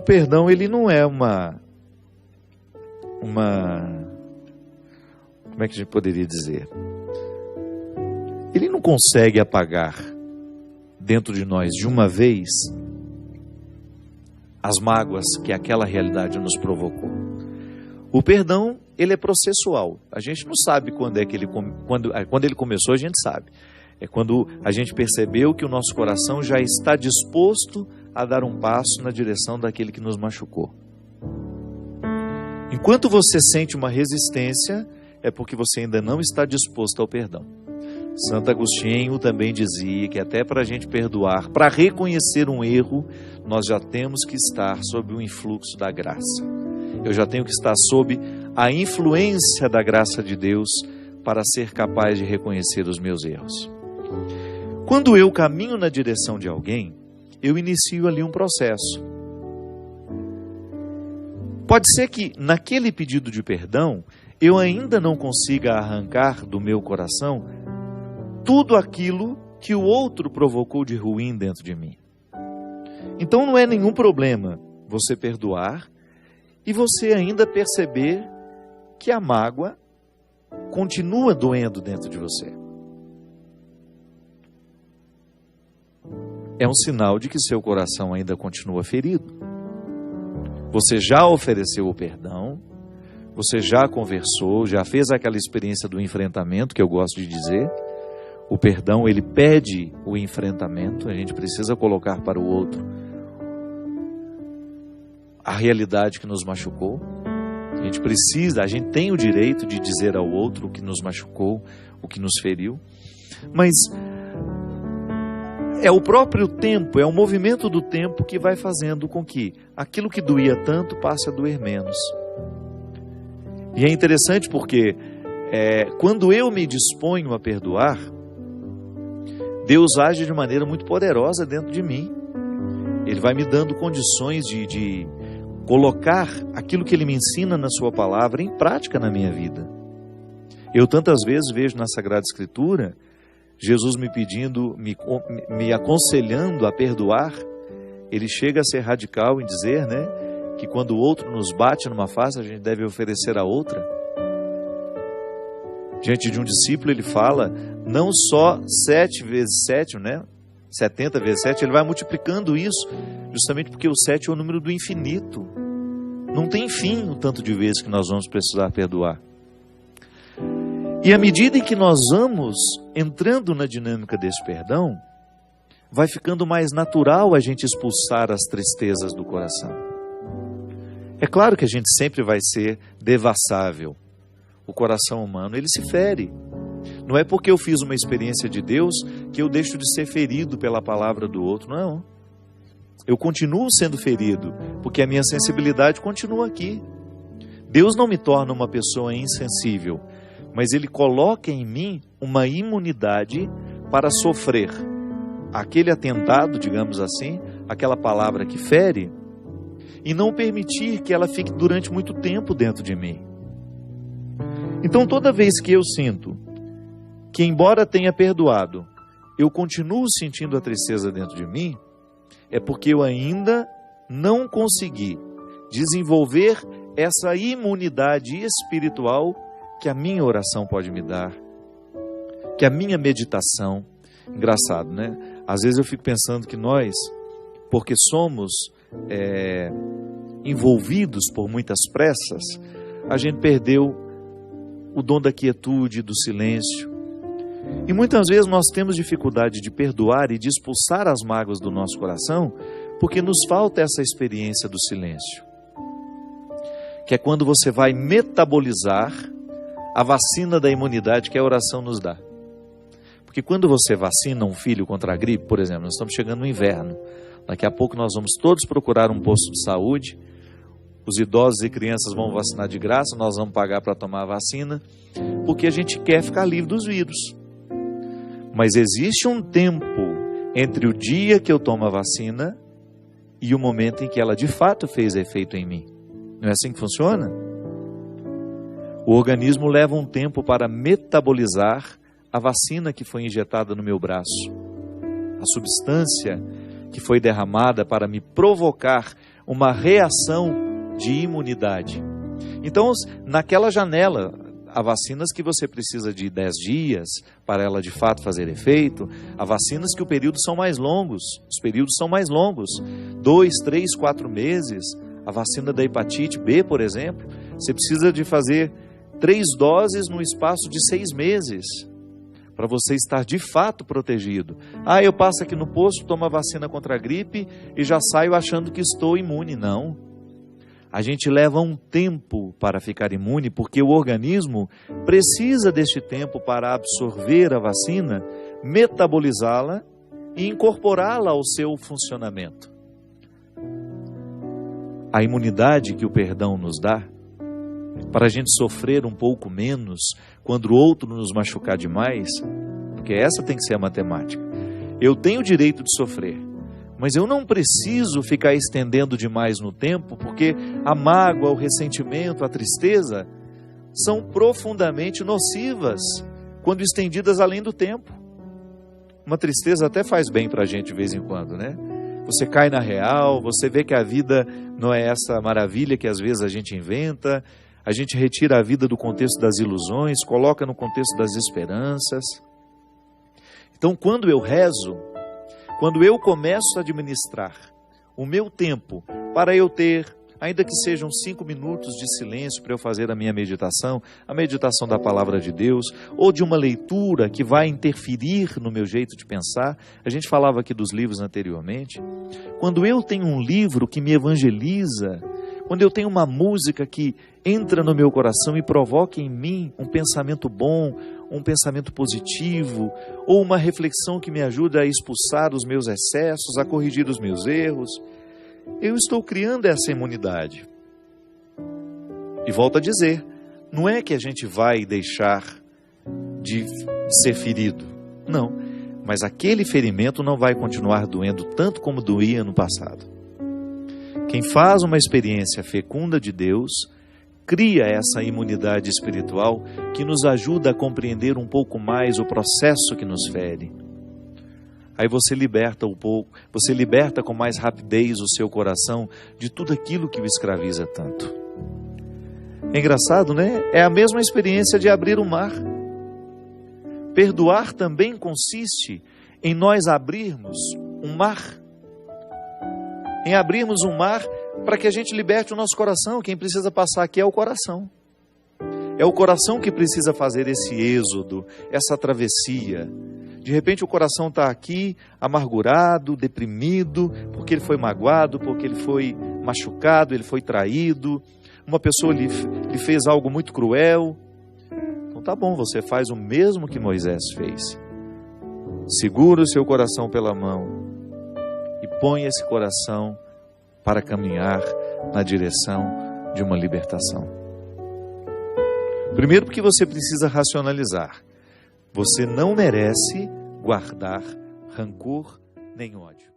perdão, ele não é como é que a gente poderia dizer? Ele não consegue apagar dentro de nós de uma vez as mágoas que aquela realidade nos provocou. O perdão, ele é processual. A gente não sabe quando ele começou, a gente sabe. É quando a gente percebeu que o nosso coração já está disposto a dar um passo na direção daquele que nos machucou. Enquanto você sente uma resistência, é porque você ainda não está disposto ao perdão. Santo Agostinho também dizia que até para a gente perdoar, para reconhecer um erro, nós já temos que estar sob o influxo da graça. Eu já tenho que estar sob a influência da graça de Deus para ser capaz de reconhecer os meus erros. Quando eu caminho na direção de alguém, eu inicio ali um processo. Pode ser que naquele pedido de perdão, eu ainda não consiga arrancar do meu coração tudo aquilo que o outro provocou de ruim dentro de mim. Então não é nenhum problema você perdoar e você ainda perceber que a mágoa continua doendo dentro de você. É um sinal de que seu coração ainda continua ferido. Você já ofereceu o perdão, você já conversou, já fez aquela experiência do enfrentamento que eu gosto de dizer. O perdão, ele pede o enfrentamento, a gente precisa colocar para o outro a realidade que nos machucou. A gente tem o direito de dizer ao outro o que nos machucou, o que nos feriu, mas é o próprio tempo, é o movimento do tempo que vai fazendo com que aquilo que doía tanto passe a doer menos. E é interessante porque quando eu me disponho a perdoar, Deus age de maneira muito poderosa dentro de mim. Ele vai me dando condições de colocar aquilo que Ele me ensina na sua palavra em prática na minha vida. Eu tantas vezes vejo na Sagrada Escritura Jesus me pedindo, me aconselhando a perdoar. Ele chega a ser radical em dizer, que quando o outro nos bate numa face, a gente deve oferecer a outra. Diante de um discípulo ele fala, não só 7 vezes 7, 70 vezes 7, ele vai multiplicando isso, justamente porque o 7 é o número do infinito. Não tem fim o tanto de vezes que nós vamos precisar perdoar. E à medida em que nós vamos entrando na dinâmica desse perdão, vai ficando mais natural a gente expulsar as tristezas do coração. É claro que a gente sempre vai ser devassável. O coração humano, ele se fere. Não é porque eu fiz uma experiência de Deus que eu deixo de ser ferido pela palavra do outro, não. Eu continuo sendo ferido, porque a minha sensibilidade continua aqui. Deus não me torna uma pessoa insensível, mas Ele coloca em mim uma imunidade para sofrer aquele atentado, digamos assim, aquela palavra que fere, e não permitir que ela fique durante muito tempo dentro de mim. Então toda vez que eu sinto que, embora tenha perdoado, eu continuo sentindo a tristeza dentro de mim, é porque eu ainda não consegui desenvolver essa imunidade espiritual que a minha oração pode me dar, que a minha meditação. Engraçado, Às vezes eu fico pensando que nós, porque somos envolvidos por muitas pressas, a gente perdeu o dom da quietude, do silêncio. E muitas vezes nós temos dificuldade de perdoar e de expulsar as mágoas do nosso coração, porque nos falta essa experiência do silêncio. Que é quando você vai metabolizar a vacina da imunidade que a oração nos dá. Porque quando você vacina um filho contra a gripe, por exemplo, nós estamos chegando no inverno, daqui a pouco nós vamos todos procurar um posto de saúde, os idosos e crianças vão vacinar de graça, nós vamos pagar para tomar a vacina, porque a gente quer ficar livre dos vírus. Mas existe um tempo entre o dia que eu tomo a vacina e o momento em que ela de fato fez efeito em mim. Não é assim que funciona? O organismo leva um tempo para metabolizar a vacina que foi injetada no meu braço, a substância que foi derramada para me provocar uma reação de imunidade. Então, naquela janela, há vacinas que você precisa de 10 dias para ela de fato fazer efeito. Há vacinas que os períodos são mais longos. 2, 3, 4 meses. A vacina da hepatite B, por exemplo, você precisa de fazer 3 doses no espaço de 6 meses para você estar de fato protegido. Eu passo aqui no posto, tomo a vacina contra a gripe e já saio achando que estou imune. Não. A gente leva um tempo para ficar imune, porque o organismo precisa deste tempo para absorver a vacina, metabolizá-la e incorporá-la ao seu funcionamento. A imunidade que o perdão nos dá, para a gente sofrer um pouco menos quando o outro nos machucar demais, porque essa tem que ser a matemática. Eu tenho o direito de sofrer, mas eu não preciso ficar estendendo demais no tempo, porque a mágoa, o ressentimento, a tristeza são profundamente nocivas quando estendidas além do tempo. Uma tristeza até faz bem para a gente de vez em quando, né? Você cai na real, você vê que a vida não é essa maravilha que às vezes a gente inventa, a gente retira a vida do contexto das ilusões, coloca no contexto das esperanças. Então, quando eu rezo, quando eu começo a administrar o meu tempo para eu ter, ainda que sejam 5 minutos de silêncio para eu fazer a minha meditação, a meditação da palavra de Deus, ou de uma leitura que vai interferir no meu jeito de pensar, a gente falava aqui dos livros anteriormente, quando eu tenho um livro que me evangeliza, quando eu tenho uma música que entra no meu coração e provoca em mim um pensamento bom, um pensamento positivo, ou uma reflexão que me ajuda a expulsar os meus excessos, a corrigir os meus erros, eu estou criando essa imunidade. E volto a dizer, não é que a gente vai deixar de ser ferido, não, mas aquele ferimento não vai continuar doendo tanto como doía no passado. Quem faz uma experiência fecunda de Deus, cria essa imunidade espiritual que nos ajuda a compreender um pouco mais o processo que nos fere. Aí você liberta um pouco, você liberta com mais rapidez o seu coração de tudo aquilo que o escraviza tanto. É engraçado, né? É a mesma experiência de abrir o mar. Perdoar também consiste em nós abrirmos um mar. Em abrirmos um mar para que a gente liberte o nosso coração. Quem precisa passar aqui é o coração. É o coração que precisa fazer esse êxodo, essa travessia. De repente o coração está aqui, amargurado, deprimido, porque ele foi magoado, porque ele foi machucado, ele foi traído. Uma pessoa lhe fez algo muito cruel. Então tá bom, você faz o mesmo que Moisés fez. Segura o seu coração pela mão e põe esse coração para caminhar na direção de uma libertação. Primeiro, porque você precisa racionalizar. Você não merece guardar rancor nem ódio.